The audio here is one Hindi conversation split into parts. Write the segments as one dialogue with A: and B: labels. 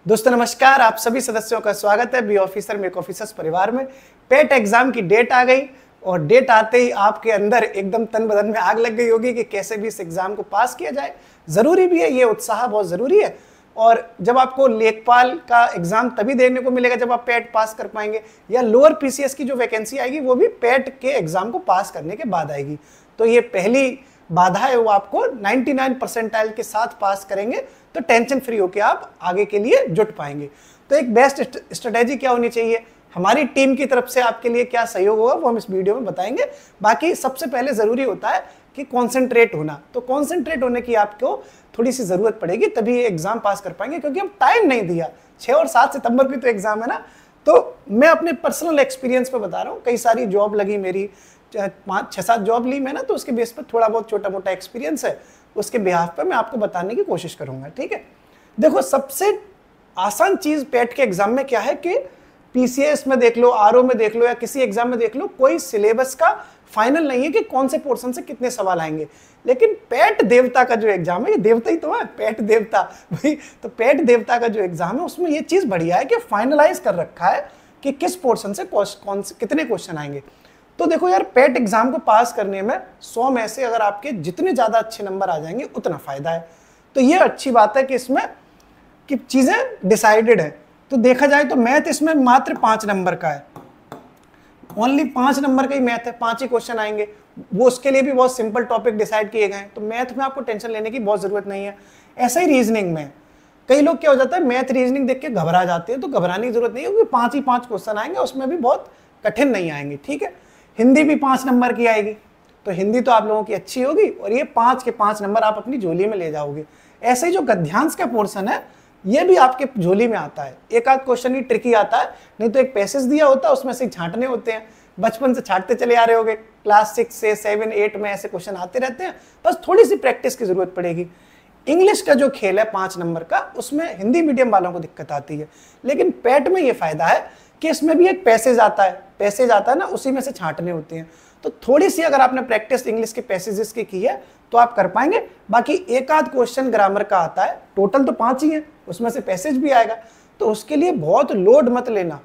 A: दोस्तों नमस्कार, आप सभी सदस्यों का स्वागत है बी ऑफिसर मेक ऑफिसर्स परिवार में। पेट एग्जाम की डेट आ गई और डेट आते ही आपके अंदर एकदम तन बदन में आग लग गई होगी कि कैसे भी इस एग्जाम को पास किया जाए। ज़रूरी भी है, ये उत्साह बहुत ज़रूरी है। और जब आपको लेखपाल का एग्जाम तभी देने को मिलेगा जब आप पेट पास कर पाएंगे, या लोअर पीसीएस की जो वैकेंसी आएगी वो भी पेट के एग्जाम को पास करने के बाद आएगी। तो ये पहली बाधा है, वो आपको 99 परसेंटाइल के साथ पास करेंगे तो टेंशन फ्री होकर आप आगे के लिए जुट पाएंगे। तो एक बेस्ट स्ट्रेटेजी क्या होनी चाहिए, हमारी टीम की तरफ से आपके लिए क्या सहयोग होगा वो हम इस वीडियो में बताएंगे। बाकी सबसे पहले ज़रूरी होता है कि कॉन्सेंट्रेट होना। तो कॉन्सेंट्रेट होने की आपको थोड़ी सी ज़रूरत पड़ेगी, तभी ये एग्ज़ाम पास कर पाएंगे, क्योंकि अब टाइम नहीं दिया। 6 और 7 सितंबर की तो एग्ज़ाम है ना। तो मैं अपने पर्सनल एक्सपीरियंस पे बता रहा हूँ, कई सारी जॉब लगी मेरी, 5-6-7 जॉब ली मैंने, तो उसके बेस पर थोड़ा बहुत छोटा मोटा एक्सपीरियंस है, उसके बिहाफ पे मैं आपको बताने की कोशिश करूंगा। ठीक है, देखो सबसे आसान चीज़ पेट के एग्जाम में क्या है कि पीसीएस में देख लो, आरओ में देख लो, या किसी एग्जाम में देख लो, कोई सिलेबस का फाइनल नहीं है कि कौन से पोर्शन से कितने सवाल आएंगे। लेकिन पेट देवता का जो एग्जाम है, ये देवता ही तो है, पेट देवता भाई, तो पेट देवता का जो एग्जाम है उसमें ये चीज़ बढ़िया है कि फाइनलाइज कर रखा है कि किस पोर्शन से कौन से कितने क्वेश्चन आएंगे। तो देखो यार, पेट एग्जाम को पास करने में 100 में से अगर आपके जितने ज़्यादा अच्छे नंबर आ जाएंगे उतना फ़ायदा है। तो ये अच्छी बात है कि इसमें कि चीज़ें डिसाइडेड है। तो देखा जाए तो मैथ इसमें मात्र 5 नंबर का है, ओनली 5 नंबर का ही मैथ है, 5 ही क्वेश्चन आएंगे। वो उसके लिए भी बहुत सिंपल टॉपिक डिसाइड किए गए हैं, तो मैथ में आपको टेंशन लेने की बहुत ज़रूरत नहीं है। ऐसा ही रीजनिंग में कई लोग क्या हो जाता है, मैथ रीजनिंग देख के घबरा जाते हैं, तो घबराने की जरूरत नहीं है, क्योंकि 5 ही 5 क्वेश्चन आएंगे, उसमें भी बहुत कठिन नहीं आएंगे। ठीक है, हिंदी भी 5 नंबर की आएगी, तो हिंदी तो आप लोगों की अच्छी होगी और ये 5 के 5 नंबर आप अपनी झोली में ले जाओगे। ऐसे ही जो गद्यांश का पोर्शन है ये भी आपके झोली में आता है। एक आध क्वेश्चन ही ट्रिकी आता है, नहीं तो एक पैसेज दिया होता है, उसमें से छांटने होते हैं। बचपन से छांटते चले आ रहे होगे, क्लास 6 से 7, 8 में ऐसे क्वेश्चन आते रहते हैं, बस थोड़ी सी प्रैक्टिस की जरूरत पड़ेगी। इंग्लिश का जो खेल है 5 नंबर का, उसमें हिंदी मीडियम वालों को दिक्कत आती है, लेकिन पेट में ये फायदा है कि इसमें भी एक पैसेज आता है ना, उसी में से छांटने होते हैं। तो थोड़ी सी अगर आपने प्रैक्टिस इंग्लिश के पैसेजेस की है तो आप कर पाएंगे। बाकी एक आध क्वेश्चन ग्रामर का आता है, टोटल तो 5 ही है, उसमें से पैसेज भी आएगा, तो उसके लिए बहुत लोड मत लेना।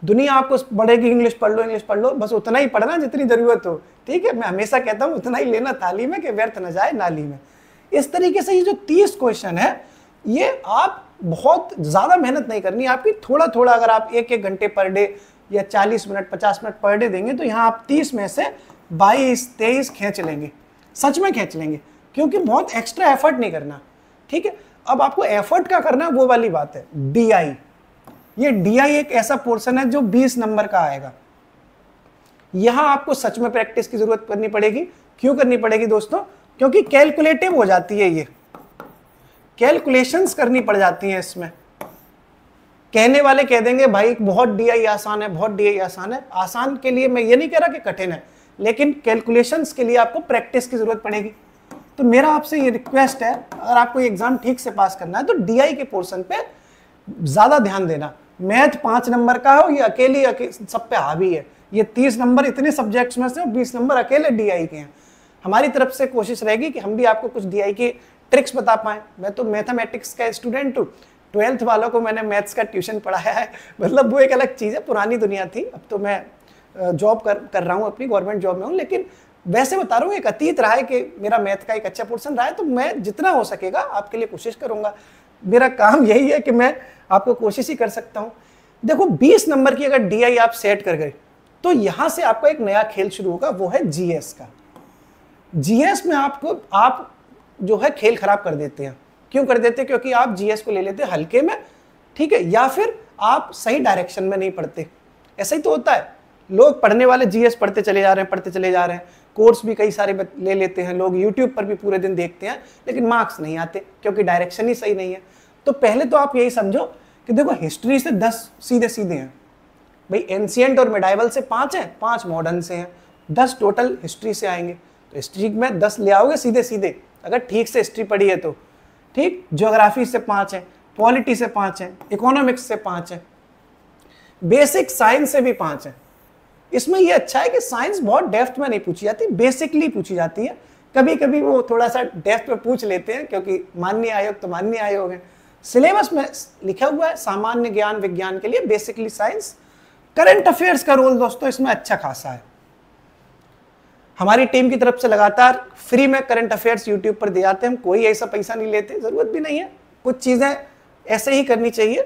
A: दुनिया आपको बढ़ेगी इंग्लिश पढ़ लो, बस उतना ही पढ़ना जितनी जरूरत हो। ठीक है, मैं हमेशा कहता हूँ उतना ही लेना थाली में कि व्यर्थ न जाए नाली में। इस तरीके से ये जो 30 क्वेश्चन है, ये आप बहुत ज़्यादा मेहनत नहीं करनी आपकी, थोड़ा थोड़ा अगर आप 1-1 घंटे पर डे या 40 मिनट 50 मिनट पर डे देंगे तो यहाँ आप 30 में से 22-23 खींच लेंगे, सच में खींच लेंगे, क्योंकि बहुत एक्स्ट्रा एफर्ट नहीं करना। ठीक है, अब आपको एफर्ट क्या करना है वो वाली बात है। डीआई, ये डीआई एक ऐसा पोर्शन है जो 20 नंबर का आएगा। यहां आपको सच में प्रैक्टिस की जरूरत करनी पड़ेगी। क्यों करनी पड़ेगी दोस्तों? क्योंकि कैलकुलेटिव हो जाती है, ये कैलकुलेशंस करनी पड़ जाती हैं इसमें। कहने वाले कह देंगे भाई बहुत डीआई आसान है, बहुत डीआई आसान है। आसान के लिए मैं ये नहीं कह रहा कि कठिन है, लेकिन कैलकुलेशंस के लिए आपको प्रैक्टिस की जरूरत पड़ेगी। तो मेरा आपसे ये रिक्वेस्ट है, अगर आपको एग्जाम ठीक से पास करना है तो डीआई के पोर्शन पे ज्यादा ध्यान देना। मैथ 5 नंबर का हो, ये अकेली सब पे हावी है। ये 30 नंबर इतने सब्जेक्ट्स में से 20 नंबर अकेले डीआई के हैं। हमारी तरफ से कोशिश रहेगी कि हम भी आपको कुछ डीआई की ट्रिक्स बता पाएं। मैं तो मैथमेटिक्स का स्टूडेंट हूँ, 12th वालों को मैंने मैथ्स का ट्यूशन पढ़ाया है, मतलब वो एक अलग चीज़ है, पुरानी दुनिया थी। अब तो मैं जॉब कर रहा हूँ, अपनी गवर्नमेंट जॉब में हूँ, लेकिन वैसे बता रहा हूँ एक अतीत रहा है कि मेरा मैथ का एक अच्छा पोर्शन रहा है। तो मैं जितना हो सकेगा आपके लिए कोशिश करूँगा। मेरा काम यही है कि मैं आपको कोशिश ही कर सकता हूँ। देखो 20 नंबर की अगर डीआई आप सेट कर गए तो यहाँ से आपका एक नया खेल शुरू होगा, वो है जीएस का। जीएस में आप जो है खेल खराब कर देते हैं। क्यों कर देते हैं? क्योंकि आप जीएस को ले लेते हैं हल्के में, ठीक है, या फिर आप सही डायरेक्शन में नहीं पढ़ते। ऐसा ही तो होता है, लोग पढ़ने वाले जीएस पढ़ते चले जा रहे हैं, कोर्स भी कई सारे ले लेते हैं, लोग यूट्यूब पर भी पूरे दिन देखते हैं, लेकिन मार्क्स नहीं आते क्योंकि डायरेक्शन ही सही नहीं है। तो पहले तो आप यही समझो कि देखो हिस्ट्री से 10 सीधे सीधे हैं भाई, एंशिएंट और मिडाइवल से 5 हैं, 5 मॉडर्न से हैं, 10 टोटल हिस्ट्री से आएंगे। तो हिस्ट्री में 10 ले आओगे सीधे सीधे, अगर ठीक से हिस्ट्री पढ़ी है तो। ठीक, ज्योग्राफी से 5 है, पॉलिटी से 5 है, इकोनॉमिक्स से 5 है, बेसिक साइंस से भी 5 है। इसमें ये अच्छा है कि साइंस बहुत डेप्थ में नहीं पूछी जाती, बेसिकली पूछी जाती है। कभी कभी वो थोड़ा सा डेप्थ में पूछ लेते हैं, क्योंकि माननीय आयोग तो माननीय आयोग है, सिलेबस में लिखा हुआ है सामान्य ज्ञान विज्ञान के लिए, बेसिकली साइंस। करंट अफेयर्स का रोल दोस्तों इसमें अच्छा खासा है। हमारी टीम की तरफ से लगातार फ्री में करंट अफेयर्स यूट्यूब पर दिए जाते हैं, हम कोई ऐसा पैसा नहीं लेते, जरूरत भी नहीं है। कुछ चीजें ऐसे ही करनी चाहिए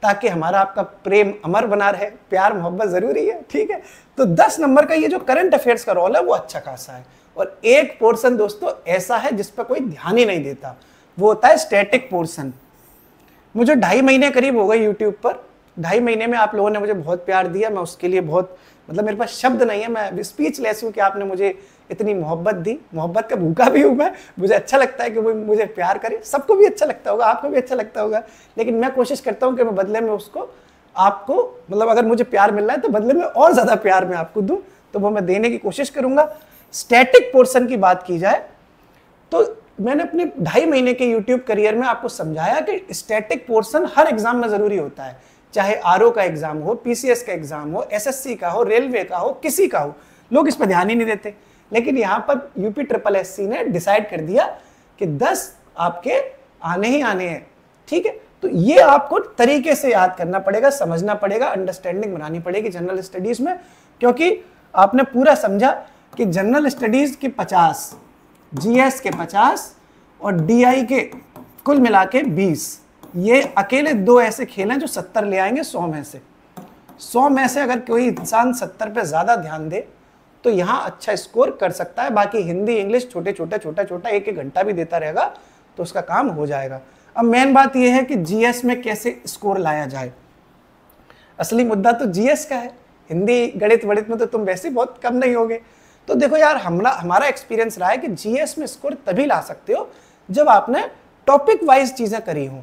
A: ताकि हमारा आपका प्रेम अमर बना रहे, प्यार मोहब्बत जरूरी है, ठीक है। तो 10 नंबर का ये जो करंट अफेयर्स का रोल है वो अच्छा खासा है। और एक पोर्शन दोस्तों ऐसा है जिस पर कोई ध्यान ही नहीं देता, वो होता है स्टैटिक पोर्शन। मुझे 2.5 महीने करीब हो गए यूट्यूब पर। 2.5 महीने में आप लोगों ने मुझे बहुत प्यार दिया, मैं उसके लिए बहुत, मतलब मेरे पास शब्द नहीं है, मैं स्पीचलेस हूँ कि आपने मुझे इतनी मोहब्बत दी। मोहब्बत का भूखा भी हूँ मैं, मुझे अच्छा लगता है कि वो मुझे प्यार करे। सबको भी अच्छा लगता होगा, आपको भी अच्छा लगता होगा, लेकिन मैं कोशिश करता हूँ कि मैं बदले में उसको आपको, मतलब अगर मुझे प्यार मिल रहा है तो बदले में और ज़्यादा प्यार मैं आपको दूँ, तो वो मैं देने की कोशिश करूँगा। स्टैटिक पोर्शन की बात की जाए तो मैंने अपने 2.5 महीने के यूट्यूब करियर में आपको समझाया कि स्टैटिक पोर्शन हर एग्जाम में ज़रूरी होता है, चाहे आरओ का एग्जाम हो, पीसीएस का एग्जाम हो, एसएससी का हो, रेलवे का हो, किसी का हो। लोग इस पर ध्यान ही नहीं देते, लेकिन यहाँ पर यूपी SSSC ने डिसाइड कर दिया कि 10 आपके आने ही आने हैं, ठीक है। तो ये आपको तरीके से याद करना पड़ेगा, समझना पड़ेगा, अंडरस्टैंडिंग बनानी पड़ेगी जनरल स्टडीज में, क्योंकि आपने पूरा समझा कि जनरल स्टडीज के 50, जीएस के 50 और डीआई के कुल मिला के 20, ये अकेले 2 ऐसे खेल हैं जो 70 ले आएंगे 100 में से। 100 में से अगर कोई इंसान 70 पे ज़्यादा ध्यान दे तो यहाँ अच्छा स्कोर कर सकता है। बाकी हिंदी इंग्लिश छोटा 1-1 घंटा भी देता रहेगा तो उसका काम हो जाएगा। अब मेन बात यह है कि जीएस में कैसे स्कोर लाया जाए। असली मुद्दा तो जीएस का है, हिंदी गणित वणित में तो तुम वैसे बहुत कम नहीं होगे। तो देखो यार, हमारा एक्सपीरियंस रहा है कि जीएस में स्कोर तभी ला सकते हो जब आपने टॉपिक वाइज चीजें करी हो।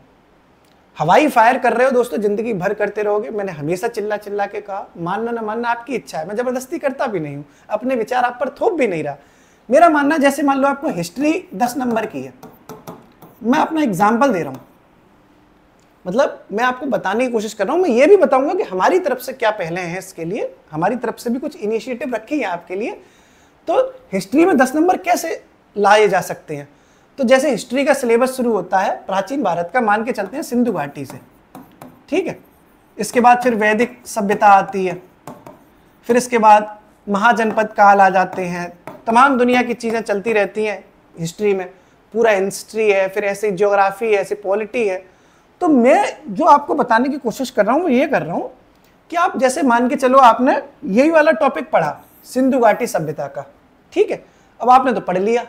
A: हवाई फायर कर रहे हो दोस्तों, जिंदगी भर करते रहोगे। मैंने हमेशा चिल्ला चिल्ला के कहा, मानना ना मानना आपकी इच्छा है, मैं जबरदस्ती करता भी नहीं हूं, अपने विचार आप पर थोप भी नहीं रहा। मेरा मानना, जैसे मान लो आपको हिस्ट्री 10 नंबर की है, मैं अपना एग्जाम्पल दे रहा हूं, मतलब मैं आपको बताने की कोशिश कर रहा हूं। मैं ये भी बताऊंगा कि हमारी तरफ से क्या पहले हैं, इसके लिए हमारी तरफ से भी कुछ इनिशिएटिव रखी है आपके लिए। तो हिस्ट्री में 10 नंबर कैसे लाए जा सकते हैं, तो जैसे हिस्ट्री का सिलेबस शुरू होता है प्राचीन भारत का, मान के चलते हैं सिंधु घाटी से, ठीक है। इसके बाद फिर वैदिक सभ्यता आती है, फिर इसके बाद महाजनपद काल आ जाते हैं, तमाम दुनिया की चीज़ें चलती रहती हैं हिस्ट्री में, पूरा हिस्ट्री है, फिर ऐसे ज्योग्राफी है, ऐसे पॉलिटी है। तो मैं जो आपको बताने की कोशिश कर रहा हूँ वो ये कर रहा हूँ कि आप जैसे मान के चलो आपने यही वाला टॉपिक पढ़ा सिंधु घाटी सभ्यता का, ठीक है। अब आपने तो पढ़ लिया,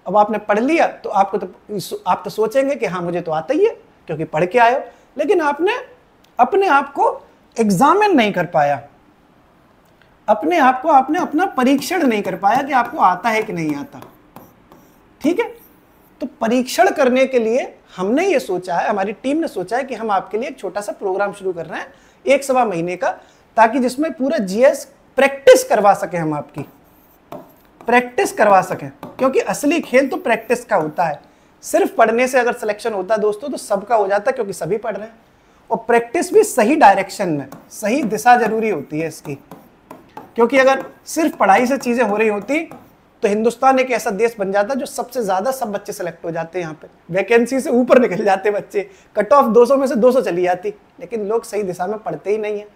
A: अब आपने पढ़ लिया तो आप तो सोचेंगे कि हाँ मुझे तो आता ही है क्योंकि पढ़ के आए हो, लेकिन आपने अपने आप को एग्जामिन नहीं कर पाया, अपने आप को आपने अपना परीक्षण नहीं कर पाया कि आपको आता है कि नहीं आता, ठीक है। तो परीक्षण करने के लिए हमने ये सोचा है, हमारी टीम ने सोचा है कि हम आपके लिए एक छोटा सा प्रोग्राम शुरू कर रहे हैं 1-1.25 महीने का, ताकि जिसमें पूरा जीएस प्रैक्टिस करवा सके, हम आपकी प्रैक्टिस करवा सकें, क्योंकि असली खेल तो प्रैक्टिस का होता है। सिर्फ पढ़ने से अगर सिलेक्शन होता दोस्तों तो सबका हो जाता, क्योंकि सभी पढ़ रहे हैं। और प्रैक्टिस भी सही डायरेक्शन में, सही दिशा जरूरी होती है इसकी, क्योंकि अगर सिर्फ पढ़ाई से चीजें हो रही होती तो हिंदुस्तान एक ऐसा देश बन जाता जो सबसे ज्यादा सब बच्चे सेलेक्ट हो जाते हैं, यहाँ पे वैकेंसी से ऊपर निकल जाते बच्चे, कट ऑफ 200 में से 200 चली जाती। लेकिन लोग सही दिशा में पढ़ते ही नहीं है।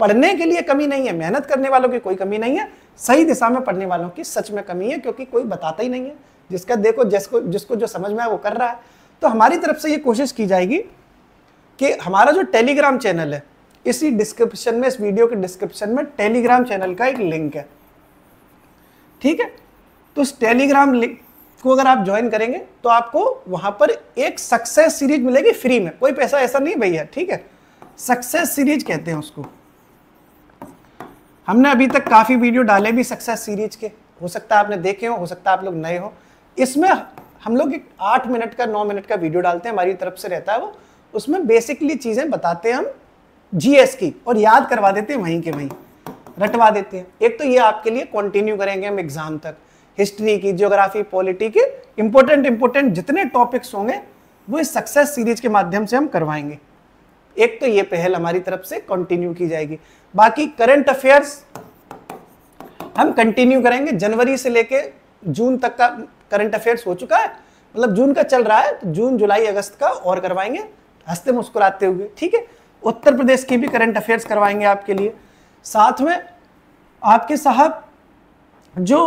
A: पढ़ने के लिए कमी नहीं है, मेहनत करने वालों की कोई कमी नहीं है, सही दिशा में पढ़ने वालों की सच में कमी है, क्योंकि कोई बताता ही नहीं है। जिसका देखो जिसको जो समझ में आए वो कर रहा है। तो हमारी तरफ से ये कोशिश की जाएगी कि हमारा जो टेलीग्राम चैनल है, इसी डिस्क्रिप्शन में, इस वीडियो के डिस्क्रिप्शन में टेलीग्राम चैनल का एक लिंक है, ठीक है। तो उस टेलीग्राम लिंक को अगर आप ज्वाइन करेंगे तो आपको वहां पर एक सक्सेस सीरीज मिलेगी फ्री में, कोई पैसा ऐसा नहीं भैया, ठीक है। सक्सेस सीरीज कहते हैं उसको। हमने अभी तक काफी वीडियो डाले भी सक्सेस सीरीज के, हो सकता है आपने देखे हो सकता है आप लोग नए हो। इसमें हम लोग एक 8 मिनट का 9 मिनट का वीडियो डालते हैं, हमारी तरफ से रहता है वो। उसमें बेसिकली चीजें बताते हैं हम जीएस की, और याद करवा देते हैं वहीं के वहीं, रटवा देते हैं। एक तो ये आपके लिए कंटिन्यू करेंगे हम एग्जाम तक, हिस्ट्री की, ज्योग्राफी, पॉलिटी के इंपॉर्टेंट जितने टॉपिक्स होंगे वो इस सक्सेस सीरीज के माध्यम से हम करवाएंगे। एक तो ये पहल हमारी तरफ से कंटिन्यू की जाएगी। बाकी करंट अफेयर्स हम कंटिन्यू करेंगे, जनवरी से लेके जून तक का करंट अफेयर्स हो चुका है, मतलब जून का चल रहा है तो जून जुलाई अगस्त का और करवाएंगे हंसते मुस्कुराते हुए, ठीक है। उत्तर प्रदेश की भी करंट अफेयर्स करवाएंगे आपके लिए। साथ में आपके साहब जो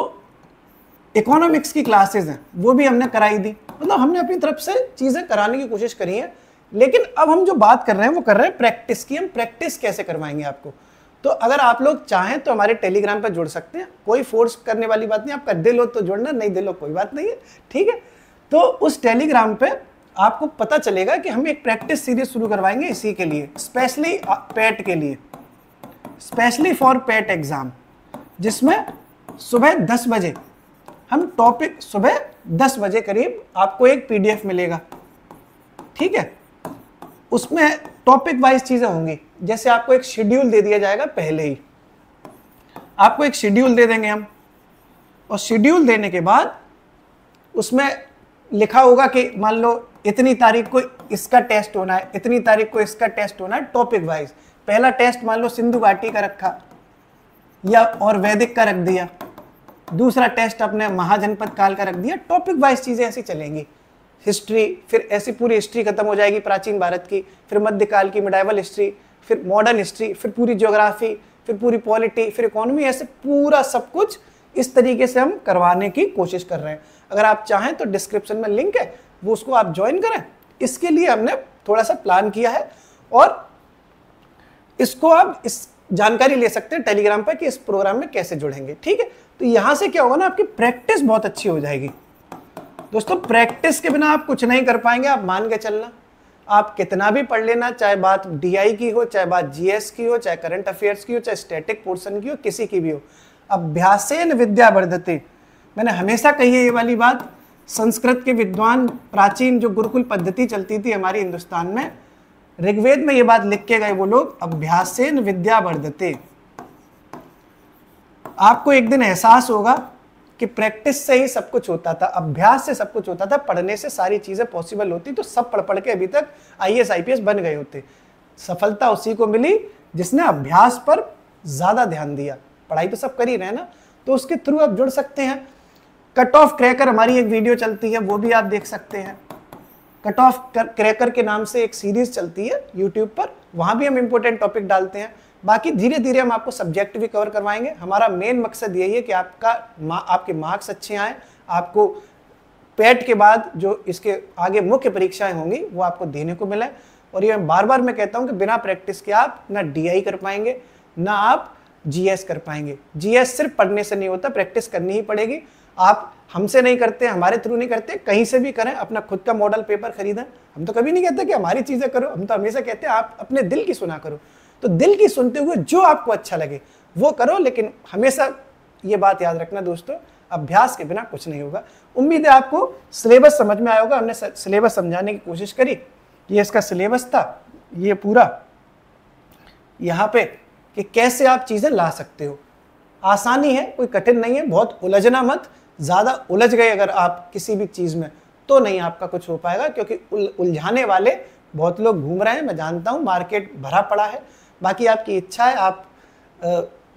A: इकोनॉमिक्स की क्लासेस हैं वो भी हमने कराई दी, मतलब हमने अपनी तरफ से चीजें कराने की कोशिश करी है। लेकिन अब हम जो बात कर रहे हैं वो कर रहे हैं प्रैक्टिस की। हम प्रैक्टिस कैसे करवाएंगे आपको, तो अगर आप लोग चाहें तो हमारे टेलीग्राम पर जुड़ सकते हैं, कोई फोर्स करने वाली बात नहीं, आपका दिल हो तो जुड़ना, नहीं दिल हो कोई बात नहीं है, ठीक है। तो उस टेलीग्राम पे आपको पता चलेगा कि हम एक प्रैक्टिस सीरीज शुरू करवाएंगे इसी के लिए, स्पेशली पैट के लिए, स्पेशली फॉर पैट एग्जाम, जिसमें सुबह 10 बजे हम टॉपिक, सुबह 10 बजे करीब आपको एक पीडीएफ मिलेगा, ठीक है। उसमें टॉपिक वाइज चीजें होंगी, जैसे आपको एक शेड्यूल दे दिया जाएगा, पहले ही आपको एक शेड्यूल दे देंगे हम, और शेड्यूल देने के बाद उसमें लिखा होगा कि मान लो इतनी तारीख को इसका टेस्ट होना है, इतनी तारीख को इसका टेस्ट होना है, टॉपिक वाइज। पहला टेस्ट मान लो सिंधु घाटी का रखा या और वैदिक का रख दिया, दूसरा टेस्ट अपने महाजनपद काल का रख दिया, टॉपिक वाइज चीजें ऐसी चलेंगी। हिस्ट्री, फिर ऐसी पूरी हिस्ट्री खत्म हो जाएगी प्राचीन भारत की, फिर मध्यकाल की मिडाइवल हिस्ट्री, फिर मॉडर्न हिस्ट्री, फिर पूरी ज्योग्राफी, फिर पूरी पॉलिटी, फिर इकोनॉमी, ऐसे पूरा सब कुछ इस तरीके से हम करवाने की कोशिश कर रहे हैं। अगर आप चाहें तो डिस्क्रिप्शन में लिंक है, वो उसको आप ज्वाइन करें। इसके लिए हमने थोड़ा सा प्लान किया है और इसको आप इस जानकारी ले सकते हैं टेलीग्राम पर कि इस प्रोग्राम में कैसे जुड़ेंगे, ठीक है। तो यहां से क्या होगा ना, आपकी प्रैक्टिस बहुत अच्छी हो जाएगी दोस्तों। प्रैक्टिस के बिना आप कुछ नहीं कर पाएंगे, आप मान के चलना। आप कितना भी पढ़ लेना, चाहे बात डीआई की हो, चाहे बात जीएस की हो, चाहे करंट अफेयर्स की हो, चाहे स्टैटिक पोर्शन की हो, किसी की भी हो, अभ्यासेन विद्या वर्धते। मैंने हमेशा कही है ये वाली बात। संस्कृत के विद्वान, प्राचीन जो गुरुकुल पद्धति चलती थी हमारी हिंदुस्तान में, ऋग्वेद में ये बात लिख के गए वो लोग, अभ्यासेन विद्या वर्धते। आपको एक दिन एहसास होगा कि प्रैक्टिस से ही सब कुछ होता था, अभ्यास से सब कुछ होता था, पढ़ने से सारी चीजें पॉसिबल होती, तो सब पढ़ पढ़ के अभी तक आईएएस आईपीएस बन गए होते। सफलता उसी को मिली जिसने अभ्यास पर ज्यादा ध्यान दिया। पढ़ाई तो सब कर ही रहे ना, तो उसके थ्रू आप जुड़ सकते हैं। कट ऑफ क्रैकर हमारी एक वीडियो चलती है, वो भी आप देख सकते हैं। कट ऑफ क्रैकर के नाम से एक सीरीज चलती है यूट्यूब पर, वहां भी हम इंपॉर्टेंट टॉपिक डालते हैं। बाकी धीरे धीरे हम आपको सब्जेक्ट भी कवर करवाएंगे। हमारा मेन मकसद यही है कि आपके मार्क्स अच्छे आए, आपको पैट के बाद जो इसके आगे मुख्य परीक्षाएं होंगी वो आपको देने को मिले। और ये बार बार मैं कहता हूं कि बिना प्रैक्टिस के आप ना डीआई कर पाएंगे, ना आप जीएस कर पाएंगे। जीएस सिर्फ पढ़ने से नहीं होता, प्रैक्टिस करनी ही पड़ेगी। आप हमसे नहीं करते, हमारे थ्रू नहीं करते, कहीं से भी करें, अपना खुद का मॉडल पेपर खरीदें। हम तो कभी नहीं कहते कि हमारी चीजें करो, हम तो हमेशा कहते हैं आप अपने दिल की सुना करो। तो दिल की सुनते हुए जो आपको अच्छा लगे वो करो, लेकिन हमेशा ये बात याद रखना दोस्तों, अभ्यास के बिना कुछ नहीं होगा। उम्मीद है आपको सिलेबस समझ में आया होगा। हमने सिलेबस समझाने की कोशिश करी। ये इसका सिलेबस था, ये पूरा यहाँ पे कि कैसे आप चीजें ला सकते हो। आसानी है, कोई कठिन नहीं है, बहुत उलझना मत। ज्यादा उलझ गए अगर आप किसी भी चीज में तो नहीं आपका कुछ हो पाएगा, क्योंकि उलझाने वाले बहुत लोग घूम रहे हैं, मैं जानता हूँ, मार्केट भरा पड़ा है। बाकी आपकी इच्छा है। आप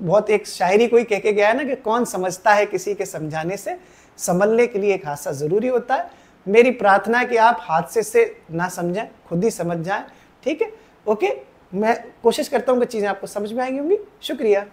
A: बहुत एक शायरी कोई कह के गया है ना कि कौन समझता है किसी के समझाने से, संभलने के लिए एक हादसा जरूरी होता है। मेरी प्रार्थना है कि आप हादसे से ना समझें, खुद ही समझ जाएं, ठीक है। ओके, मैं कोशिश करता हूँ कि चीज़ें आपको समझ में आएंगी होंगी। शुक्रिया।